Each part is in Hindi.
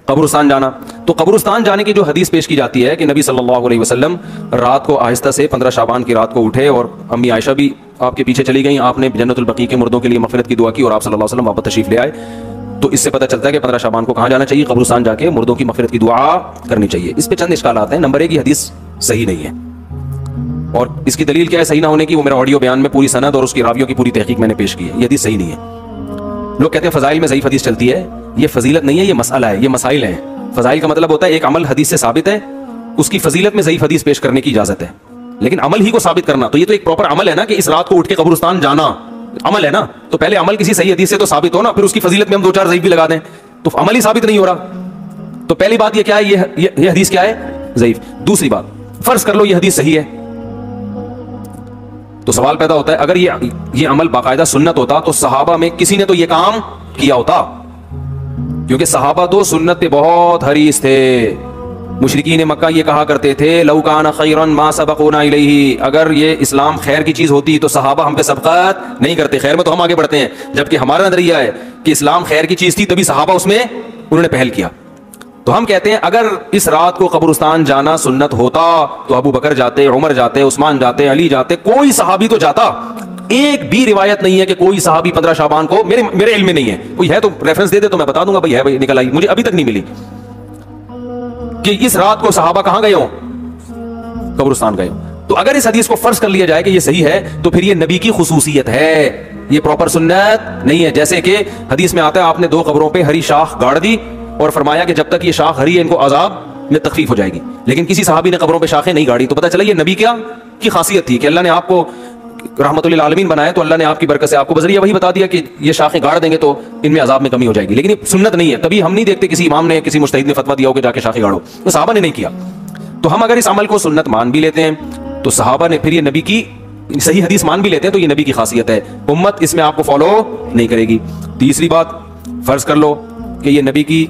कब्रिस्तान जाना। तो कब्रिस्तान जाने की जो हदीस पेश की जाती है कि नबी सल्लल्लाहु अलैहि वसल्लम रात को आहिस्ता से 15 शाबान की रात को उठे और अम्मी आयशा भी आपके पीछे चली गई, आपने जन्नतुल बकी के मुर्दों के लिए मग़फ़िरत की दुआ की और आप सल्लल्लाहु अलैहि वसल्लम वापस तशरीफ ले आए। तो इससे पता चलता है कि 15 शाबान को कहाँ जाना चाहिए? कब्रिस्तान जाके मुर्दों की मग़फ़िरत की दुआ करनी चाहिए। इस पर चंद इश्काल आते हैं। नंबर 1, ये हदीस सही नहीं है और इसकी दलील क्या है सही ना होने की? वो मेरा ऑडियो बयान में पूरी सनद और उसकी रावियों की पूरी तहकीक मैंने पेश की है। ये हदीस सही नहीं है। लोग कहते हैं फ़ज़ाइल में ज़ईफ़ हदीस चलती है। ये फजीलत नहीं है, ये मसला है, ये मसाइल हैं। फ़ज़ाइल का मतलब होता है एक अमल हदीस से साबित है, उसकी फजीलत में ज़ईफ़ हदीस पेश करने की इजाज़त है, लेकिन अमल ही को साबित करना, तो ये तो एक प्रॉपर अमल है ना कि इस रात को उठ के कब्रिस्तान जाना अमल है ना। तो पहले अमल किसी सही हदीस से तो साबित हो ना, फिर उसकी फजीलत में हम 2-4 ज़ईफ़ भी लगा दें तो अमल ही साबित नहीं हो रहा। तो पहली बात ये क्या है, ये हदीस क्या है? ज़ईफ़। दूसरी बात, फर्ज कर लो ये हदीस सही है, तो सवाल पैदा होता है अगर ये अमल बाकायदा सुन्नत होता तो सहाबा में किसी ने तो ये काम किया होता, क्योंकि सहाबा तो सुन्नत पे बहुत हरीस थे। मुशरिकीन मक्का ये कहा करते थे लौ कान खैरन मा सबक़ूना इलैहि, अगर ये इस्लाम खैर की चीज होती तो सहाबा हम पे सबक़त नहीं करते, खैर में तो हम आगे बढ़ते हैं, जबकि हमारा नजरिया है कि इस्लाम खैर की चीज थी तभी सहाबा उसमें उन्होंने पहल किया। तो हम कहते हैं अगर इस रात को कब्रिस्तान जाना सुन्नत होता तो अबू बकर जाते, उमर जाते, उस्मान जाते, अली जाते, कोई सहाबी तो जाता। एक भी रिवायत नहीं है कि कोई सहाबी 15 शाबान को, मेरे इल्म में नहीं है, कोई है तो रेफरेंस दे दे तो मैं बता दूंगा भाई है भाई निकल आई, मुझे अभी तक नहीं मिली कि इस रात को सहाबा कहां गए हो? कब्रिस्तान गए हो। तो अगर इस हदीस को फर्ज कर लिया जाए कि ये सही है तो फिर ये नबी की खुसूसियत है, ये प्रॉपर सुन्नत नहीं है। जैसे कि हदीस में आता है आपने 2 कब्रों पे हरी शाख गाड़ दी और फरमाया कि जब तक ये शाख हरी है इनको अजाब में तकलीफ हो जाएगी, लेकिन किसी सहाबी ने कब्रों पे शाखें नहीं गाड़ी, तो पता चला ये नबी क्या की खासियत थी कि अल्लाह ने आपको रहमतुल आलमीन बनाया, तो अल्लाह ने आपकी बरकत से आपको बजरिया वही बता दिया कि ये शाखें गाड़ देंगे तो इनमें अजाब में कमी हो जाएगी, लेकिन ये सुन्नत नहीं है। तभी हम नहीं देखते किसी इमाम ने, किसी मुज्तहिद ने फतवा दिया हो कि जाके शाखें गाड़ो, तो सहाबा ने नहीं किया। तो हम अगर इस अमल को सुन्नत मान भी लेते हैं तो सहाबा ने, फिर ये नबी की सही हदीस मान भी लेते हैं तो ये नबी की खासियत है, उम्मत इसमें आपको फॉलो नहीं करेगी। तीसरी बात, फर्ज कर लो कि ये नबी की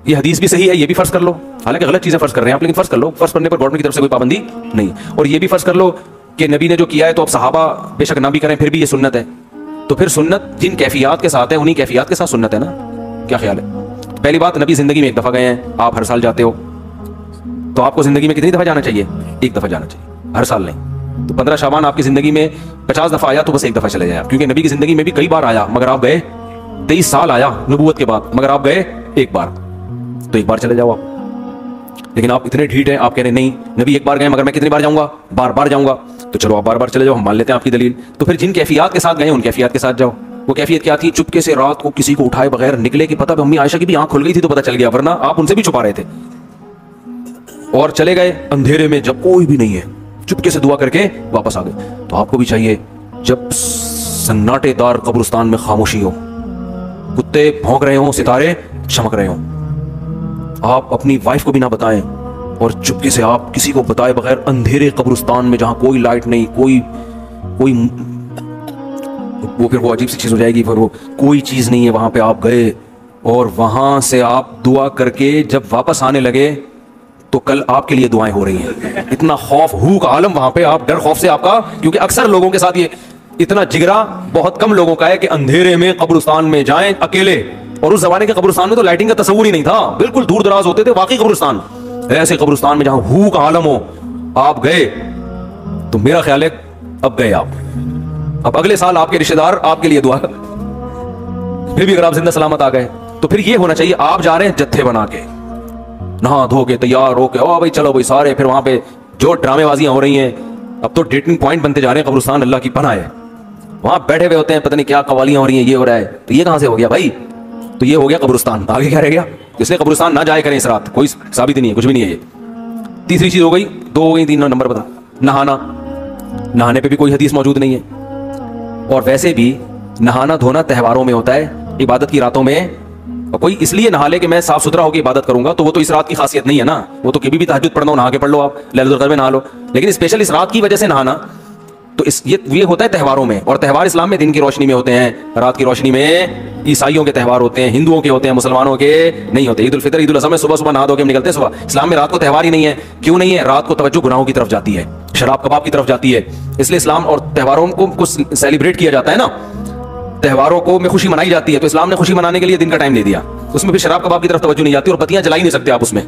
ये हदीस भी सही है, ये भी फर्ज कर लो, हालांकि गलत चीजें फर्ज कर रहे हैं आप, लेकिन फर्ज कर लो, फर्ज करने पर गवर्नमेंट की तरफ से कोई पाबंदी नहीं। और ये भी फर्ज कर लो कि नबी ने जो किया है तो अब सहाबा बेशक ना भी करें फिर भी ये सुन्नत है, तो फिर सुन्नत जिन कैफियत के साथ है उन्हीं कैफियत के साथ सुन्नत है ना। क्या ख्याल है? पहली बात, नबी जिंदगी में 1 दफा गए हैं, आप हर साल जाते हो, तो आपको जिंदगी में कितनी दफा जाना चाहिए? 1 दफा जाना चाहिए, हर साल नहीं। तो 15 शाबान आपकी जिंदगी में 50 दफा आया तो बस 1 दफा चले जाए, क्योंकि नबी की जिंदगी में भी कई बार आया मगर आप गए, 23 साल आया नबूवत के बाद मगर आप गए 1 बार, तो 1 बार चले जाओ आप। लेकिन आप इतने ढीठ हैं, आप कह रहे नहीं नबी 1 बार गए मगर मैं कितनी बार जाऊंगा? बार बार जाऊंगा, तो चलो आप बार बार चले जाओ, हम मान लेते हैं आपकी दलील। तो फिर जिन कैफियत के साथ गए उन कैफियत के साथ जाओ। वो कैफियत क्या थी? चुपके से रात को किसी को उठाए बगैर निकले कि पता अम्मी आयशा की भी आंख खुल गई थी तो पता चल गया, वरना आप उनसे भी छुपा रहे थे, और चले गए अंधेरे में जब कोई भी नहीं है, चुपके से दुआ करके वापस आ गए। तो आपको भी चाहिए जब सन्नाटेदार कब्रिस्तान में खामोशी हो, कुत्ते भौंक रहे हो, सितारे चमक रहे हो, आप अपनी वाइफ को भी ना बताएं और चुपके से आप किसी को बताए बगैर अंधेरे कब्रिस्तान में जहां कोई लाइट नहीं, कोई वो फिर वो अजीब सी चीज हो जाएगी, फिर वो कोई चीज नहीं है, वहां पे आप गए और वहां से आप दुआ करके जब वापस आने लगे तो कल आपके लिए दुआएं हो रही हैं। इतना खौफ हू का आलम वहां पे, आप डर खौफ से आपका, क्योंकि अक्सर लोगों के साथ ये इतना जिगरा बहुत कम लोगों का है कि अंधेरे में कब्रिस्तान में जाएं अकेले, और उस जमाने के कब्रिस्तान में तो लाइटिंग का तस्वुर ही नहीं था, बिल्कुल दूर दराज होते थे वाकई कब्रिस्तान। ऐसे कब्रिस्तान में जहां हू का आलम हो आप गए, तो मेरा ख्याल है अब गए आप, अब अगले साल आपके रिश्तेदार आपके लिए दुआ, फिर भी अगर आप जिंदा सलामत आ गए तो फिर ये होना चाहिए आप जा रहे हैं जत्थे बना के, नहा धो के तैयार हो के, ओ भाई चलो भाई सारे, फिर वहां पे जो ड्रामेबाजियां हो रही हैं, अब तो डेटिंग पॉइंट बनते जा रहे हैं कब्रिस्तान, अल्लाह की पनाह है, वहां बैठे हुए होते हैं, पता नहीं क्या कवालियां हो रही हैं, ये हो रहा है, तो ये कहां से हो गया भाई? तो ये हो गया कब्रिस्तान, आगे क्या रह गया? इसलिए कब्रिस्तान ना जाए करें इस रात, कोई साबित नहीं है, कुछ भी नहीं है ये। तीसरी चीज हो गई, 2 हो गई, 3 नंबर बता, नहाना। नहाने पे भी कोई हदीस मौजूद नहीं है, और वैसे भी नहाना धोना त्योहारों में होता है, इबादत की रातों में। और कोई इसलिए नहा ले कि मैं साफ सुथरा होकर इबादत करूंगा, तो वो तो इस रात की खासियत नहीं है ना, वो तो कभी भी तहज्जुद पढ़ना हो नहा के पढ़ लो, आप लैलतुल क़द्र में नहा लो, लेकिन स्पेशल इस रात की वजह से नहाना, तो ये होता है त्योहारों में। और त्यौहार इस्लाम में दिन की रोशनी में होते हैं, रात की रोशनी में ईसाइयों के त्यौहार होते हैं, हिंदुओं के होते हैं, मुसलमानों के नहीं होते। ईद उल फितर, ईद उल अज़हा में सुबह सुबह नहा धो के निकलते हैं सुबह। इस्लाम में रात को त्यौहार ही नहीं है। क्यों नहीं है? रात को तवज्जो गुनाहों की तरफ जाती है, शराब कबाब की तरफ जाती है, इसलिए इस्लाम और त्योहारों को कुछ सेलिब्रेट किया जाता है ना, त्योहारों को में खुशी मनाई जाती है, तो इस्लाम ने खुशी मनाने के लिए दिन का टाइम दे दिया। उसमें फिर शराब कबाब की तरफ तवज्जो नहीं जाती, और बत्तियां जला ही नहीं सकते आप उसमें,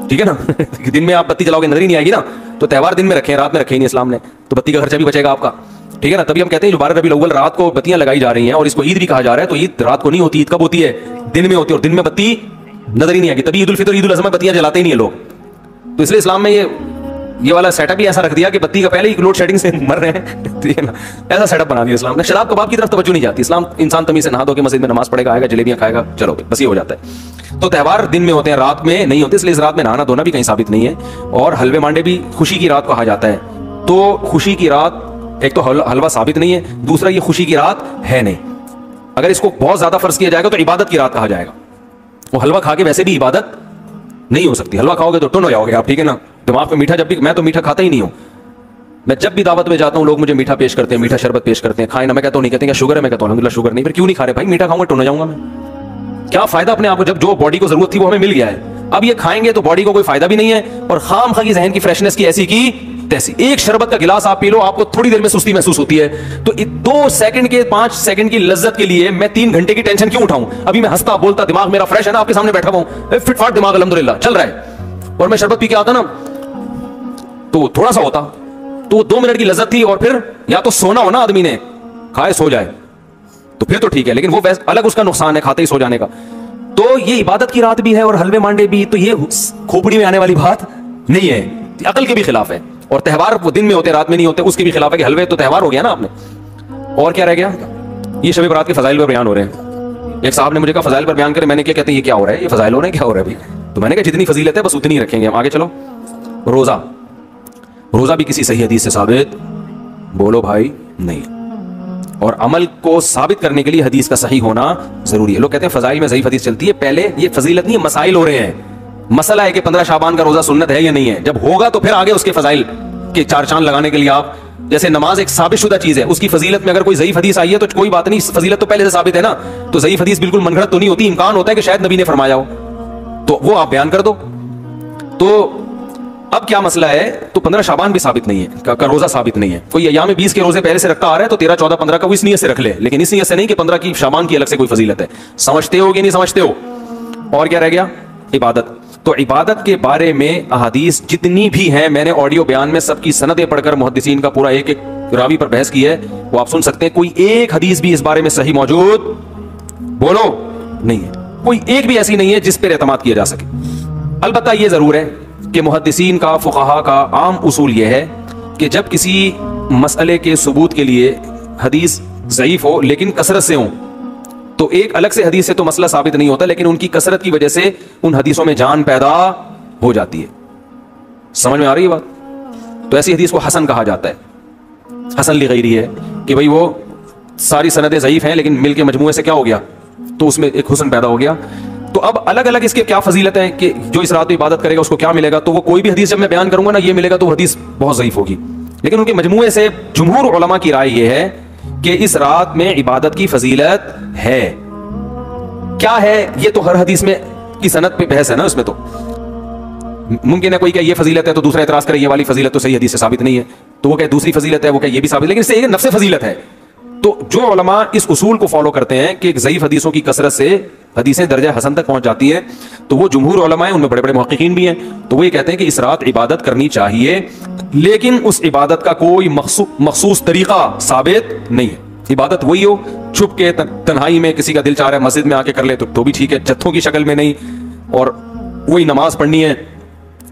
ठीक है ना। दिन में आप बत्ती जलाओगे नजर ही नहीं आएगी ना, तो त्यौहार दिन में रखे, रात में रखे ही नहीं इस्लाम ने, तो बत्ती का खर्चा भी बचेगा आपका, ठीक है ना। तभी हम कहते हैं जो 12 रबीउल अव्वल रात को बत्तियां लगाई जा रही हैं और इसको ईद भी कहा जा रहा है, तो ईद रात को नहीं होती, ईद कब होती है? दिन में होती है, और दिन में बत्ती नजर ही नहीं आएगी, तभी ईद उल फितर ईद उल अज़हा में बत्तियां जलाते ही नहीं है लोग। तो इसलिए इस्लाम में ये वाला सेटअप ही ऐसा रख दिया कि बत्ती का पहले ही लोड शेडिंग से मर रहे हैं, ठीक है ना, ऐसा सेटअप बना दिया इस्लाम ने। शराब कबाब की तरफ तवज्जो नहीं जाती, इस्लाम इंसान तमीज से नहा धो के मस्जिद में नमाज पढ़ेगा, आएगा, जलेबियां खाएगा, चलो बस ये हो जाता है। तो त्यौहार दिन में होते हैं, रात में नहीं होते, इसलिए इस रात में नहाना धोना भी कहीं साबित नहीं है। और हलवे मांडे भी खुशी की रात कहा जाता है, तो खुशी की रात, एक तो हलवा साबित नहीं है, दूसरा ये खुशी की रात है नहीं। अगर इसको बहुत ज्यादा फर्ज किया जाएगा तो इबादत की रात कहा जाएगा। वो हलवा खा के वैसे भी इबादत नहीं हो सकती, हलवा खाओगे तो टुन हो जाओगे आप, ठीक है ना। दिमाग में मीठा, जब भी, मैं तो मीठा खाता ही नहीं हूं, मैं जब भी दावत में जाता हूं लोग मुझे मीठा पेश करते हैं, मीठा शरबत पेश करते हैं, खाए ना, मैं कहता हूं नहीं, कहते हैं शुगर है, मैं कहता हूं अल्हम्दुलिल्लाह शुगर नहीं, फिर क्यों नहीं खा रहे भाई, मीठा खाऊंगा टुन हो जाऊंगा मैं, क्या फायदा अपने आप को, जब जो बॉडी को जरूरत थी वो हमें मिल गया है, अब ये खाएंगे तो बॉडी को कोई फायदा भी नहीं है, और खाम खा की जहन की फ्रेशनेस की ऐसी की तैसी। एक शरबत का गिलास आप पी लो, आपको थोड़ी देर में सुस्ती महसूस होती है, तो 2 सेकंड के 5 सेकंड की लज्जत के लिए मैं 3 घंटे की टेंशन क्यों उठाऊं? अभी मैं हंसता बोलता, दिमाग मेरा फ्रेश है ना, आपके सामने बैठा हूं, फिटफाट दिमाग अल्हम्दुलिल्लाह चल रहा है, और मैं शरबत पी के आता ना तो थोड़ा सा होता, तो 2 मिनट की लज्जत थी, और फिर या तो सोना हो ना, आदमी ने खाए सो जाए तो फिर तो ठीक है, लेकिन वो अलग उसका नुकसान है खाते ही सो जाने का। तो ये इबादत की रात भी है और हलवे मांडे भी, तो ये खोपड़ी में आने वाली बात नहीं है, अकल के भी खिलाफ है। और त्यौहार वो दिन में होते रात में नहीं होते, उसके भी खिलाफ है कि हलवे तो त्यौहार हो गया ना आपने। और क्या रह गया? ये शब बरात के फजाइल पर बयान हो रहे हैं। एक साहब ने मुझे कहा फजाइल पर बयान करें, मैंने क्या, कहते हैं ये क्या हो रहा है, ये फजाइल हो रहे हैं, क्या हो रहा है भाई? तो मैंने कहा जितनी फजीलत है बस उतनी ही रखेंगे हम, आगे चलो। रोजा, रोजा भी किसी सही हदीस से साबित, बोलो भाई, नहीं। और अमल को साबित करने के लिए हदीस का सही होना जरूरी है। लोग कहते हैं फजाइल में सही हदीस चलती है, पहले ये फजीलत नहीं है, मसाइल हो रहे हैं। मसला है कि 15 शाबान का रोजा सुन्नत है या नहीं है, जब होगा तो फिर आगे उसके फजाइल के 4 चांद लगाने के लिए आप, जैसे नमाज एक साबित शुदा चीज है, उसकी फजीलत में अगर कोई ज़ईफ हदीस आई है तो कोई बात नहीं, फजीलत तो पहले से साबित है ना, तो ज़ईफ हदीस बिल्कुल मनगढ़ंत तो नहीं होती, इम्कान होता है कि शायद नबी ने फरमाया हो, तो वो आप बयान कर दो। तो अब क्या मसला है, तो 15 शाबान भी साबित नहीं है, का रोजा साबित नहीं है, कोई अय्याम 20 के रोजे पहले से रखता आ रहा है तो 13, 14, 15 का वो इस नियत से रख ले, लेकिन इस नियत से नहीं कि 15 की शाबान की अलग से कोई फजीलत है। समझते हो कि नहीं समझते हो? और क्या रह गया? इबादत। तो इबादत के बारे में अहादीस जितनी भी हैं, मैंने ऑडियो बयान में सबकी सनदें पढ़कर मुहद्दिसीन का पूरा एक एक रावी पर बहस की है, वो आप सुन सकते हैं। कोई एक हदीस भी इस बारे में सही मौजूद, बोलो, नहीं है, कोई एक भी ऐसी नहीं है जिस पर एतमाद किया जा सके। अलबत्ता ये जरूर है कि मुहद्दिसीन का, फुक़हा का आम उसूल यह है कि जब किसी मसले के सबूत के लिए हदीस ज़ईफ हो लेकिन कसरत से हो, तो एक अलग से हदीस से तो मसला साबित नहीं होता, लेकिन उनकी कसरत की वजह से उन हदीसों में जान पैदा हो जाती है। समझ में आ रही है बात? तो ऐसी हदीस को हसन कहा जाता है। हसन लिगैरी है कि भाई वो सारी सनदें ज़ईफ हैं लेकिन मिल के मजमूए से क्या हो गया, तो उसमें एक हुसन पैदा हो गया। तो अब अलग अलग इसके क्या फजीलत है कि जो इस रात में इबादत करेगा उसको क्या मिलेगा, तो वो कोई भी हदीस जब मैं बयान करूंगा ना, ये मिलेगा तो हदीस बहुत ज़ईफ होगी। लेकिन उनके मजमूए से जुमहूर उलमा की राय ये है कि इस रात में इबादत की फजीलत है। क्या है ये तो हर हदीस में की सनद पे बहस है ना, उसमें तो मुमकिन है कोई क्या ये फजीलत है तो दूसरा एतराज करे ये वाली फजीलत तो सही हदीस से साबित नहीं है, तो वो क्या दूसरी फजीलत है, वो क्या ये भी साबित, लेकिन इससे नफ्स फजीलत है। तो जो उलमा इस उसूल को फॉलो करते हैं कि ज़ईफ हदीसों की कसरत से हदीसें दर्जा हसन तक पहुंच जाती हैं, तो वो जुमहूर उलमा हैं, उनमें बड़े बड़े मुहक्किकीन भी हैं, तो वो ये कहते हैं कि इस रात इबादत करनी चाहिए, लेकिन उस इबादत का कोई मखसूस तरीका साबित नहीं है। इबादत वही हो, छुप के तन्हाई में किसी का दिल चाह रहा है मस्जिद में आके कर ले तो भी ठीक है, जत्थों की शक्ल में नहीं, और वही नमाज पढ़नी है,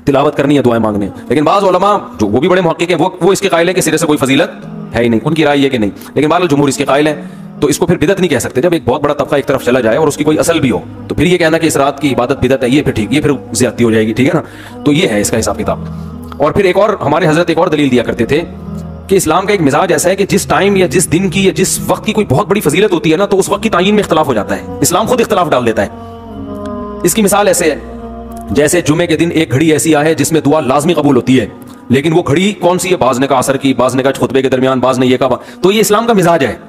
तिलावत करनी है, दुआएं मांगनी है। लेकिन बाज़ उलमा जो वो भी बड़े मुहक्किक हैं, वो इसके कायल है कि सिरे से कोई फजीलत है ही नहीं, उनकी राय है कि नहीं, लेकिन बहरहाल जुमहूर इसके कायल है, तो इसको फिर बिदत नहीं कह सकते। जब एक बहुत बड़ा तबका एक तरफ चला जाए और उसकी कोई असल भी हो, तो फिर ये कहना कि इस रात की इबादत बिदत है, ये फिर ठीक, ये फिर ज्यादती हो जाएगी, ठीक है ना। तो ये है इसका हिसाब किताब। और फिर एक और हमारे हजरत एक और दलील दिया करते थे कि इस्लाम का एक मिजाज ऐसा है कि जिस टाइम या जिस दिन की या जिस वक्त की कोई बहुत बड़ी फजीलत होती है ना, तो उस वक्त की तायीन में इख्तलाफ हो जाता है, इस्लाम खुद इख्तलाफ डाल देता है। इसकी मिसाल ऐसे है जैसे जुमे के दिन एक घड़ी ऐसी है जिसमें दुआ लाजमी कबूल होती है, लेकिन वो घड़ी कौन सी है, बाज ने का असर की, बाज ने का खुतबे के दरमियान, बाज ने ये कहा। तो ये इस्लाम का मिजाज है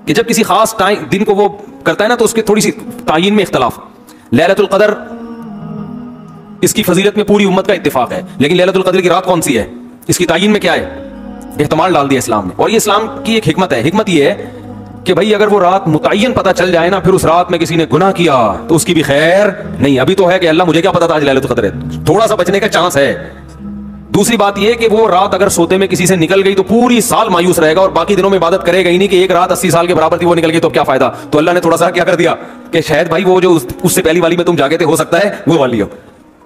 कि जब किसी खास टाइम दिन को वो करता है ना, तो उसके थोड़ी सी तायीन में इख्तलाफ। लैलतुल क़द्र इसकी फजीलत में पूरी उम्मत का इत्तिफाक है, लेकिन लैलतुल क़द्र की रात कौन सी है, इसकी तायीन में क्या है, एहतमाल डाल दिया इस्लाम ने। और ये इस्लाम की एक हिकमत है। हिकमत ये है कि भाई अगर वो रात मुतय्यन पता चल जाए ना, फिर उस रात में किसी ने गुनाह किया तो उसकी भी खैर नहीं। अभी तो है कि अल्लाह मुझे क्या पता था आज लैलतुल कद्र है, थोड़ा सा बचने का चांस है। दूसरी बात यह कि वो रात अगर सोते में किसी से निकल गई तो पूरी साल मायूस रहेगा और बाकी दिनों में इबादत करेगा ही नहीं, कि एक रात 80 साल के बराबर थी वो निकल गई तो क्या फायदा। तो अल्लाह ने थोड़ा सा क्या कर दिया कि शायद भाई वो जो उससे पहली वाली में तुम जागे थे, हो सकता है वो वाली हो।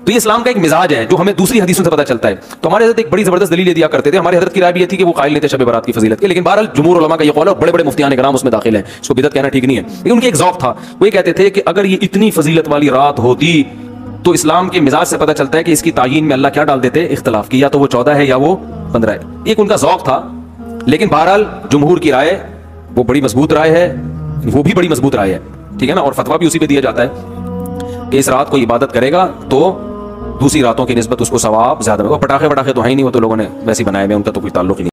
तो ये इस्लाम का एक मिजाज है जो हमें दूसरी हदीसों से पता चलता है। तो हमारे हज़रत एक बड़ी जबरदस्त दलील दिया करते थे। हमारे हज़रत की राय भी ये थी कि वो कायल नहीं थे शब बारात की फजीलत के, लेकिन बहरहाल जुमहूर उलमा का ये कौल है, बड़े बड़े मुफ्तियान इकराम उसमें दाखिल है, इसको बिदअत कहना ठीक नहीं है। लेकिन उनकी एक ज़ौक़ था, वो ये कहते थे कि अगर ये इतनी फजीलत वाली रात होती तो इस्लाम के मिजाज से पता चलता है कि इसकी तायीन में अल्लाह क्या डाल देते, इख्तलाफ की, या तो वो 14 है या वो 15 है। एक उनका ज़ौक़ था। लेकिन बहरहाल जुमहूर की राय वो बड़ी मजबूत राय है, वो भी बड़ी मजबूत राय है, ठीक है ना। और फतवा भी उसी पे दिया जाता है कि इस रात को इबादत करेगा तो दूसरी रातों की निस्बत उसको सवाब ज्यादा होगा। पटाखे वटाखे तो है ही नहीं, वो तो लोगों ने वैसे ही बनाए हुए, उनका तो कोई ताल्लुक ही नहीं।